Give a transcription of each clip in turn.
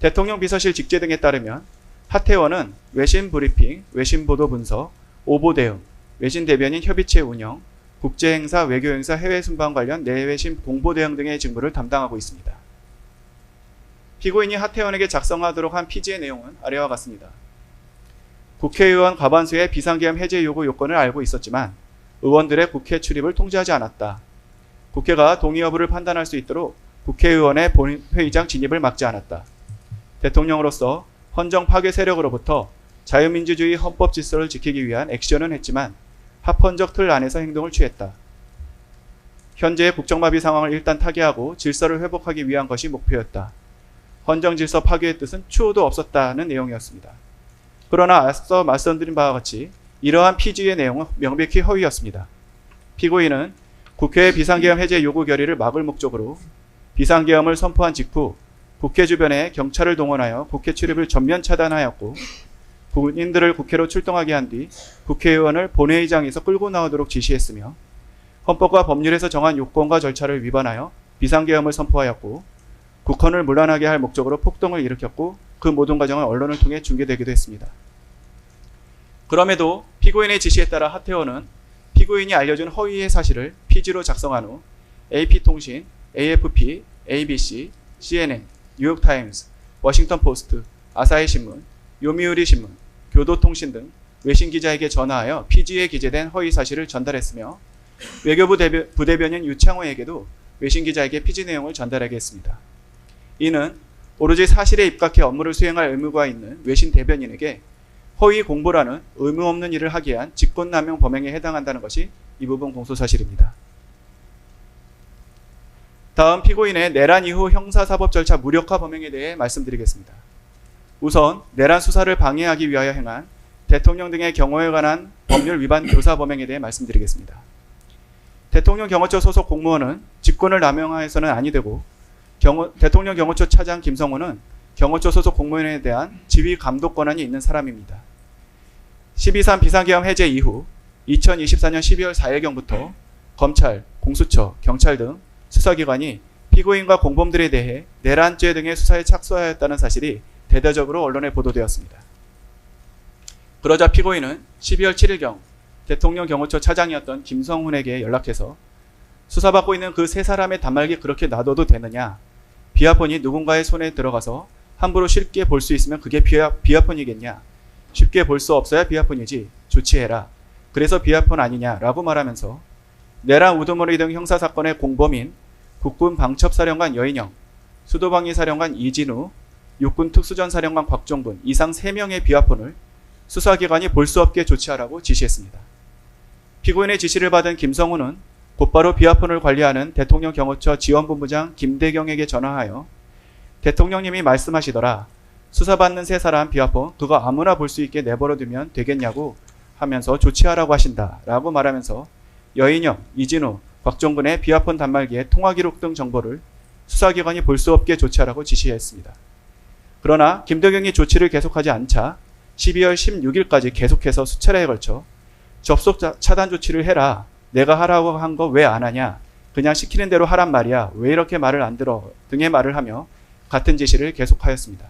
대통령 비서실 직제 등에 따르면 하태원은 외신 브리핑, 외신 보도 분석, 오보 대응, 외신 대변인 협의체 운영, 국제행사, 외교행사, 해외 순방 관련 내외신 공보 대응 등의 직무를 담당하고 있습니다. 피고인이 하태원에게 작성하도록 한 피지의 내용은 아래와 같습니다. 국회의원 과반수의 비상계엄 해제 요구 요건을 알고 있었지만 의원들의 국회 출입을 통제하지 않았다. 국회가 동의 여부를 판단할 수 있도록 국회의원의 본회의장 진입을 막지 않았다. 대통령으로서 헌정 파괴 세력으로부터 자유민주주의 헌법 질서를 지키기 위한 액션은 했지만 합헌적 틀 안에서 행동을 취했다. 현재의 국정마비 상황을 일단 타개하고 질서를 회복하기 위한 것이 목표였다. 헌정 질서 파괴의 뜻은 추호도 없었다는 내용이었습니다. 그러나 앞서 말씀드린 바와 같이 이러한 피지의 내용은 명백히 허위였습니다. 피고인은 국회의 비상계엄 해제 요구 결의를 막을 목적으로 비상계엄을 선포한 직후 국회 주변에 경찰을 동원하여 국회 출입을 전면 차단하였고 국민들을 국회로 출동하게 한 뒤 국회의원을 본회의장에서 끌고 나오도록 지시했으며 헌법과 법률에서 정한 요건과 절차를 위반하여 비상계엄을 선포하였고 국헌을 문란하게 할 목적으로 폭동을 일으켰고 그 모든 과정은 언론을 통해 중계되기도 했습니다. 그럼에도 피고인의 지시에 따라 하태원은 피고인이 알려준 허위의 사실을 피지로 작성한 후 AP통신, AFP, ABC, CNN, 뉴욕타임스, 워싱턴포스트, 아사히신문, 요미우리 신문, 교도통신 등 외신 기자에게 전화하여 피지에 기재된 허위 사실을 전달했으며 외교부 부대변인 유창호에게도 외신 기자에게 피지 내용을 전달하게 했습니다. 이는 오로지 사실에 입각해 업무를 수행할 의무가 있는 외신 대변인에게 허위 공보라는 의무 없는 일을 하게 한 직권남용 범행에 해당한다는 것이 이 부분 공소사실입니다. 다음 피고인의 내란 이후 형사사법 절차 무력화 범행에 대해 말씀드리겠습니다. 우선 내란 수사를 방해하기 위하여 행한 대통령 등의 경호에 관한 법률 위반 교사 범행에 대해 말씀드리겠습니다. 대통령 경호처 소속 공무원은 직권을 남용해서는 아니 되고 대통령 경호처 차장 김성호는 경호처 소속 공무원에 대한 지휘 감독 권한이 있는 사람입니다. 12.3 비상계엄 해제 이후 2024년 12월 4일경부터 검찰, 공수처, 경찰 등 수사기관이 피고인과 공범들에 대해 내란죄 등의 수사에 착수하였다는 사실이 대대적으로 언론에 보도되었습니다. 그러자 피고인은 12월 7일경 대통령 경호처 차장이었던 김성훈에게 연락해서 수사받고 있는 그 세 사람의 단말기 그렇게 놔둬도 되느냐? 비아폰이 누군가의 손에 들어가서 함부로 쉽게 볼 수 있으면 그게 비아폰이겠냐? 쉽게 볼 수 없어야 비아폰이지. 조치해라. 그래서 비아폰 아니냐라고 말하면서 내란 우두머리 등 형사사건의 공범인 국군 방첩사령관 여인영, 수도방위사령관 이진우, 육군 특수전사령관 곽종군 이상 3명의 비아폰을 수사기관이 볼 수 없게 조치하라고 지시했습니다. 피고인의 지시를 받은 김성훈은 곧바로 비아폰을 관리하는 대통령 경호처 지원본부장 김대경에게 전화하여 대통령님이 말씀하시더라. 수사받는 세 사람 비아폰 그거 아무나 볼 수 있게 내버려두면 되겠냐고 하면서 조치하라고 하신다 라고 말하면서 여인영, 이진우, 곽종군의 비아폰 단말기의 통화기록 등 정보를 수사기관이 볼 수 없게 조치하라고 지시했습니다. 그러나 김대경이 조치를 계속하지 않자 12월 16일까지 계속해서 수차례에 걸쳐 접속 차단 조치를 해라. 내가 하라고 한 거 왜 안 하냐. 그냥 시키는 대로 하란 말이야. 왜 이렇게 말을 안 들어. 등의 말을 하며 같은 지시를 계속하였습니다.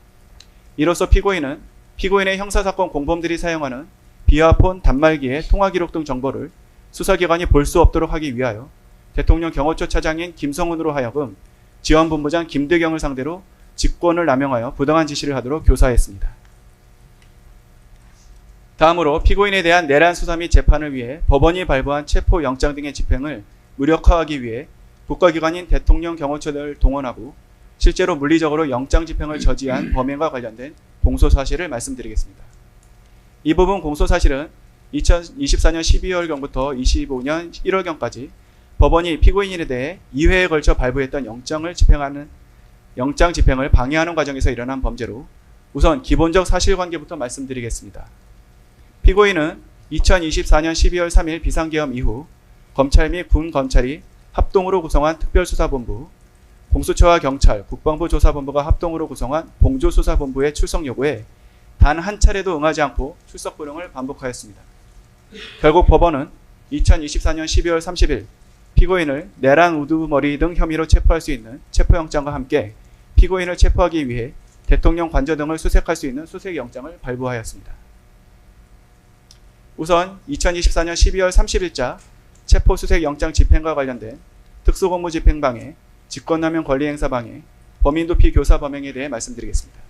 이로써 피고인은 피고인의 형사사건 공범들이 사용하는 비아폰 단말기의 통화기록 등 정보를 수사기관이 볼 수 없도록 하기 위하여 대통령 경호처 차장인 김성훈으로 하여금 지원본부장 김대경을 상대로 직권을 남용하여 부당한 지시를 하도록 교사했습니다. 다음으로 피고인에 대한 내란 수사 및 재판을 위해 법원이 발부한 체포영장 등의 집행을 무력화하기 위해 국가기관인 대통령 경호처를 동원하고 실제로 물리적으로 영장 집행을 저지한 범행과 관련된 공소사실을 말씀드리겠습니다. 이 부분 공소사실은 2024년 12월경부터 25년 1월경까지 법원이 피고인에 대해 2회에 걸쳐 발부했던 영장 집행을 방해하는 과정에서 일어난 범죄로 우선 기본적 사실관계부터 말씀드리겠습니다. 피고인은 2024년 12월 3일 비상계엄 이후 검찰 및 군검찰이 합동으로 구성한 특별수사본부, 공수처와 경찰, 국방부 조사본부가 합동으로 구성한 공조수사본부의 출석 요구에 단 한 차례도 응하지 않고 출석 불응을 반복하였습니다. 결국 법원은 2024년 12월 30일 피고인을 내란 우두머리 등 혐의로 체포할 수 있는 체포영장과 함께 피고인을 체포하기 위해 대통령 관저 등을 수색할 수 있는 수색영장을 발부하였습니다. 우선 2024년 12월 30일자 체포수색영장 집행과 관련된 특수공무집행방해, 직권남용 권리행사방해, 범인도피 교사 범행에 대해 말씀드리겠습니다.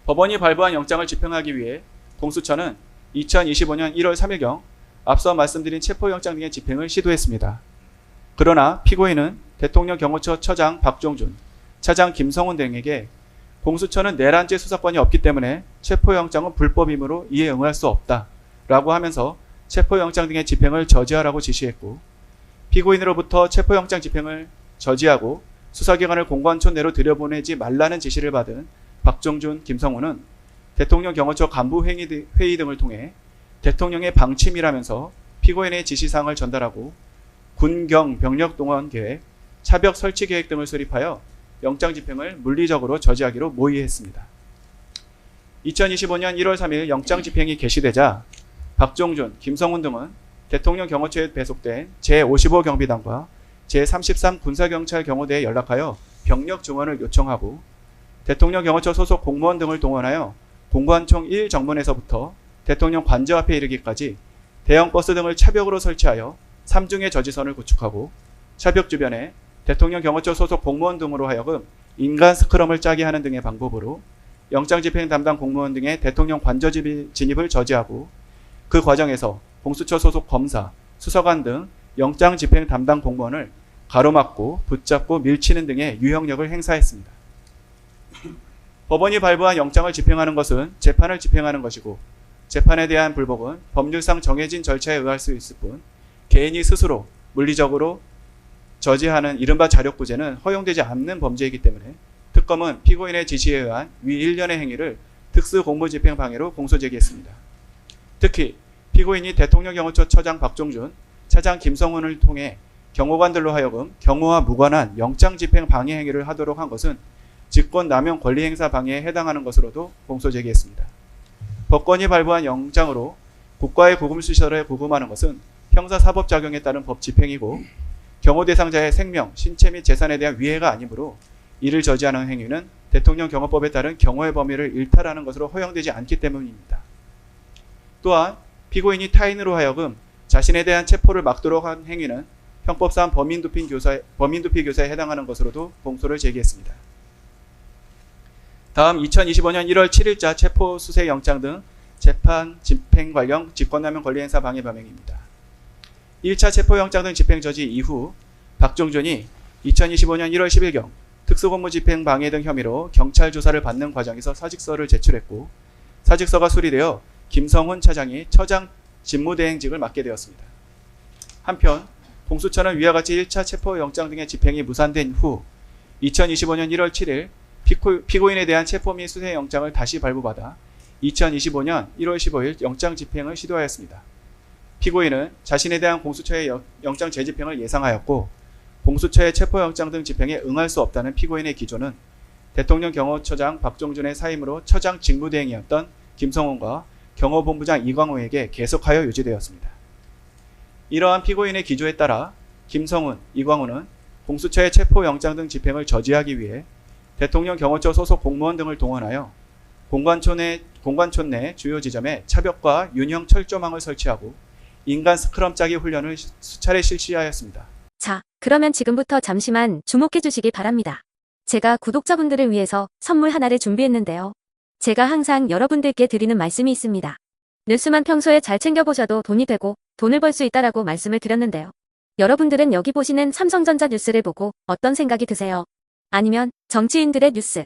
법원이 발부한 영장을 집행하기 위해 공수처는 2025년 1월 3일경 앞서 말씀드린 체포영장 등의 집행을 시도했습니다. 그러나 피고인은 대통령 경호처 처장 박종준, 차장 김성훈 등에게 공수처는 내란죄 수사권이 없기 때문에 체포영장은 불법이므로 이에 응할 수 없다 라고 하면서 체포영장 등의 집행을 저지하라고 지시했고, 피고인으로부터 체포영장 집행을 저지하고 수사기관을 공관촌 내로 들여보내지 말라는 지시를 받은 박종준, 김성훈은 대통령 경호처 간부 회의 등을 통해 대통령의 방침이라면서 피고인의 지시사항을 전달하고 군경 병력 동원 계획, 차벽 설치 계획 등을 수립하여 영장 집행을 물리적으로 저지하기로 모의했습니다. 2025년 1월 3일 영장 집행이 개시되자 박종준, 김성훈 등은 대통령 경호처에 배속된 제55 경비단과 제33 군사경찰 경호대에 연락하여 병력 증원을 요청하고 대통령 경호처 소속 공무원 등을 동원하여 공관총 1정문에서부터 대통령 관저 앞에 이르기까지 대형 버스 등을 차벽으로 설치하여 3중의 저지선을 구축하고 차벽 주변에 대통령 경호처 소속 공무원 등으로 하여금 인간 스크럼을 짜게 하는 등의 방법으로 영장 집행 담당 공무원 등의 대통령 관저 진입을 저지하고 그 과정에서 공수처 소속 검사, 수사관 등 영장 집행 담당 공무원을 가로막고 붙잡고 밀치는 등의 유형력을 행사했습니다. 법원이 발부한 영장을 집행하는 것은 재판을 집행하는 것이고 재판에 대한 불복은 법률상 정해진 절차에 의할 수 있을 뿐 개인이 스스로 물리적으로 저지하는 이른바 자력구제는 허용되지 않는 범죄이기 때문에 특검은 피고인의 지시에 의한 위 일련의 행위를 특수공무집행방해로 공소제기했습니다. 특히 피고인이 대통령 경호처 처장 박종준, 차장 김성훈을 통해 경호관들로 하여금 경호와 무관한 영장 집행 방해 행위를 하도록 한 것은 직권남용 권리행사 방해에 해당하는 것으로도 공소제기했습니다. 법관이 발부한 영장으로 국가의 구금시설에 구금하는 것은 형사사법작용에 따른 법 집행이고 경호 대상자의 생명, 신체 및 재산에 대한 위해가 아니므로 이를 저지하는 행위는 대통령 경호법에 따른 경호의 범위를 일탈하는 것으로 허용되지 않기 때문입니다. 또한 피고인이 타인으로 하여금 자신에 대한 체포를 막도록 한 행위는 형법상 범인도피 교사에 해당하는 것으로도 공소를 제기했습니다. 다음 2025년 1월 7일자 체포 수색 영장 등 재판 집행 관련 직권남용 권리행사 방해 범행입니다. 1차 체포영장 등 집행 저지 이후 박종준이 2025년 1월 10일경 특수공무집행 방해 등 혐의로 경찰 조사를 받는 과정에서 사직서를 제출했고 사직서가 수리되어 김성훈 차장이 처장 직무대행직을 맡게 되었습니다. 한편 공수처는 위와 같이 1차 체포영장 등의 집행이 무산된 후 2025년 1월 7일 피고인에 대한 체포 및 수색영장을 다시 발부받아 2025년 1월 15일 영장 집행을 시도하였습니다. 피고인은 자신에 대한 공수처의 영장 재집행을 예상하였고 공수처의 체포영장 등 집행에 응할 수 없다는 피고인의 기조는 대통령 경호처장 박종준의 사임으로 처장 직무대행이었던 김성훈과 경호본부장 이광호에게 계속하여 유지되었습니다. 이러한 피고인의 기조에 따라 김성훈, 이광호는 공수처의 체포영장 등 집행을 저지하기 위해 대통령 경호처 소속 공무원 등을 동원하여 공관촌 내 주요 지점에 차벽과 윤형 철조망을 설치하고 인간 스크럼 짜기 훈련을 수차례 실시하였습니다. 자, 그러면 지금부터 잠시만 주목해 주시기 바랍니다. 제가 구독자분들을 위해서 선물 하나를 준비했는데요. 제가 항상 여러분들께 드리는 말씀이 있습니다. 뉴스만 평소에 잘 챙겨보셔도 돈이 되고 돈을 벌 수 있다라고 말씀을 드렸는데요. 여러분들은 여기 보시는 삼성전자 뉴스를 보고 어떤 생각이 드세요? 아니면 정치인들의 뉴스,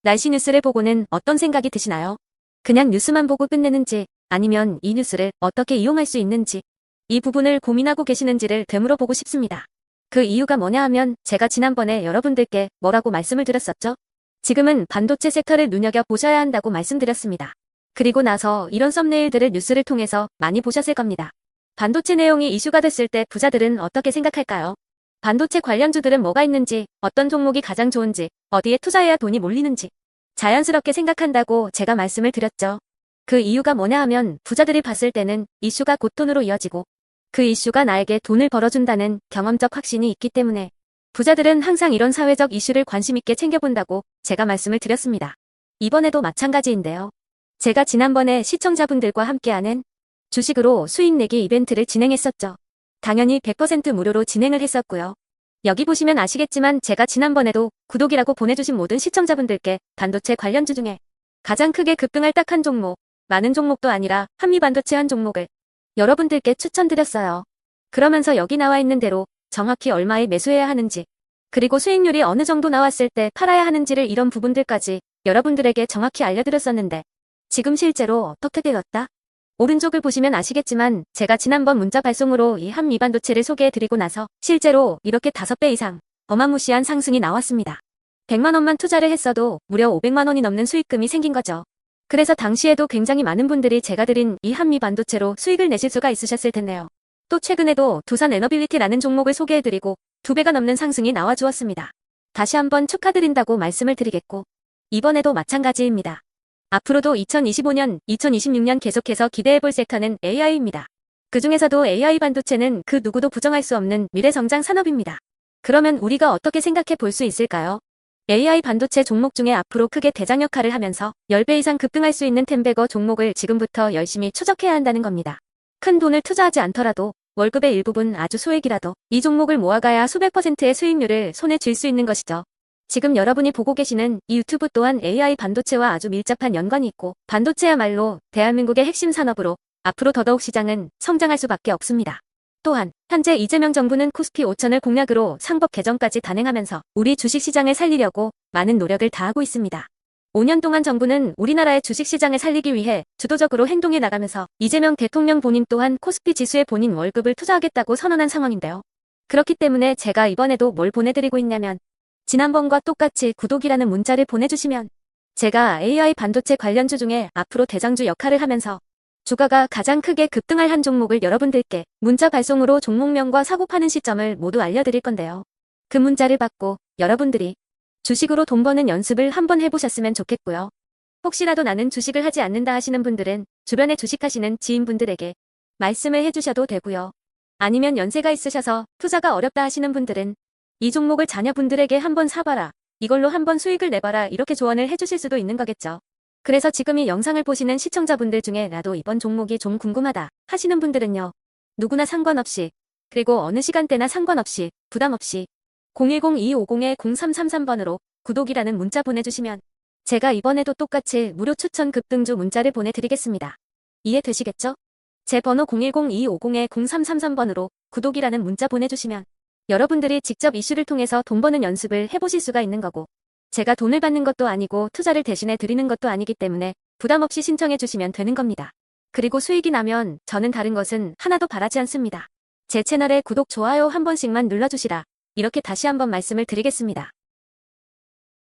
날씨 뉴스를 보고는 어떤 생각이 드시나요? 그냥 뉴스만 보고 끝내는지 아니면 이 뉴스를 어떻게 이용할 수 있는지 이 부분을 고민하고 계시는지를 되물어 보고 싶습니다. 그 이유가 뭐냐 하면 제가 지난번에 여러분들께 뭐라고 말씀을 드렸었죠? 지금은 반도체 섹터를 눈여겨보셔야 한다고 말씀드렸습니다. 그리고 나서 이런 썸네일들을 뉴스를 통해서 많이 보셨을 겁니다. 반도체 내용이 이슈가 됐을 때 부자들은 어떻게 생각할까요? 반도체 관련주들은 뭐가 있는지, 어떤 종목이 가장 좋은지, 어디에 투자해야 돈이 몰리는지 자연스럽게 생각한다고 제가 말씀을 드렸죠. 그 이유가 뭐냐 하면 부자들이 봤을 때는 이슈가 곧 돈으로 이어지고 그 이슈가 나에게 돈을 벌어준다는 경험적 확신이 있기 때문에 부자들은 항상 이런 사회적 이슈를 관심 있게 챙겨본다고 제가 말씀을 드렸습니다. 이번에도 마찬가지인데요. 제가 지난번에 시청자분들과 함께하는 주식으로 수익 내기 이벤트를 진행했었죠. 당연히 100% 무료로 진행을 했었고요. 여기 보시면 아시겠지만 제가 지난번에도 구독이라고 보내주신 모든 시청자분들께 반도체 관련주 중에 가장 크게 급등할 딱 한 종목, 많은 종목도 아니라 한미반도체 한 종목을 여러분들께 추천드렸어요. 그러면서 여기 나와 있는 대로 정확히 얼마에 매수해야 하는지, 그리고 수익률이 어느 정도 나왔을 때 팔아야 하는지를 이런 부분들까지 여러분들에게 정확히 알려드렸었는데 지금 실제로 어떻게 되었다? 오른쪽을 보시면 아시겠지만 제가 지난번 문자 발송으로 이 한미반도체를 소개해드리고 나서 실제로 이렇게 5배 이상 어마무시한 상승이 나왔습니다. 100만 원만 투자를 했어도 무려 500만 원이 넘는 수익금이 생긴 거죠. 그래서 당시에도 굉장히 많은 분들이 제가 드린 이 한미반도체로 수익을 내실 수가 있으셨을 텐데요. 또 최근에도 두산 에너빌리티라는 종목을 소개해드리고 2배가 넘는 상승이 나와주었습니다. 다시 한번 축하드린다고 말씀을 드리겠고 이번에도 마찬가지입니다. 앞으로도 2025년, 2026년 계속해서 기대해볼 섹터는 AI입니다. 그 중에서도 AI 반도체는 그 누구도 부정할 수 없는 미래성장 산업입니다. 그러면 우리가 어떻게 생각해 볼 수 있을까요? AI 반도체 종목 중에 앞으로 크게 대장 역할을 하면서 10배 이상 급등할 수 있는 템베거 종목을 지금부터 열심히 추적해야 한다는 겁니다. 큰 돈을 투자하지 않더라도 월급의 일부분 아주 소액이라도 이 종목을 모아가야 수백 %의 수익률을 손에 쥘 수 있는 것이죠. 지금 여러분이 보고 계시는 이 유튜브 또한 AI 반도체와 아주 밀접한 연관이 있고 반도체야말로 대한민국의 핵심 산업으로 앞으로 더더욱 시장은 성장할 수밖에 없습니다. 또한 현재 이재명 정부는 코스피 5천을 공약으로 상법 개정까지 단행하면서 우리 주식시장을 살리려고 많은 노력을 다하고 있습니다. 5년 동안 정부는 우리나라의 주식시장을 살리기 위해 주도적으로 행동해 나가면서 이재명 대통령 본인 또한 코스피 지수에 본인 월급을 투자하겠다고 선언한 상황인데요. 그렇기 때문에 제가 이번에도 뭘 보내드리고 있냐면 지난번과 똑같이 구독이라는 문자를 보내주시면 제가 AI 반도체 관련주 중에 앞으로 대장주 역할을 하면서 주가가 가장 크게 급등할 한 종목을 여러분들께 문자 발송으로 종목명과 사고 파는 시점을 모두 알려드릴 건데요. 그 문자를 받고 여러분들이 주식으로 돈 버는 연습을 한번 해보셨으면 좋겠고요. 혹시라도 나는 주식을 하지 않는다 하시는 분들은 주변에 주식하시는 지인분들에게 말씀을 해주셔도 되고요. 아니면 연세가 있으셔서 투자가 어렵다 하시는 분들은 이 종목을 자녀분들에게 한번 사봐라, 이걸로 한번 수익을 내봐라, 이렇게 조언을 해주실 수도 있는 거겠죠. 그래서 지금 이 영상을 보시는 시청자분들 중에 나도 이번 종목이 좀 궁금하다 하시는 분들은요. 누구나 상관없이, 그리고 어느 시간대나 상관없이 부담 없이 010-2250-0333번으로 구독이라는 문자 보내주시면 제가 이번에도 똑같이 무료 추천 급등주 문자를 보내드리겠습니다. 이해되시겠죠? 제 번호 010-2250-0333번으로 구독이라는 문자 보내주시면 여러분들이 직접 이슈를 통해서 돈 버는 연습을 해보실 수가 있는 거고 제가 돈을 받는 것도 아니고 투자를 대신해 드리는 것도 아니기 때문에 부담 없이 신청해 주시면 되는 겁니다. 그리고 수익이 나면 저는 다른 것은 하나도 바라지 않습니다. 제 채널에 구독, 좋아요 한 번씩만 눌러주시라. 이렇게 다시 한번 말씀을 드리겠습니다.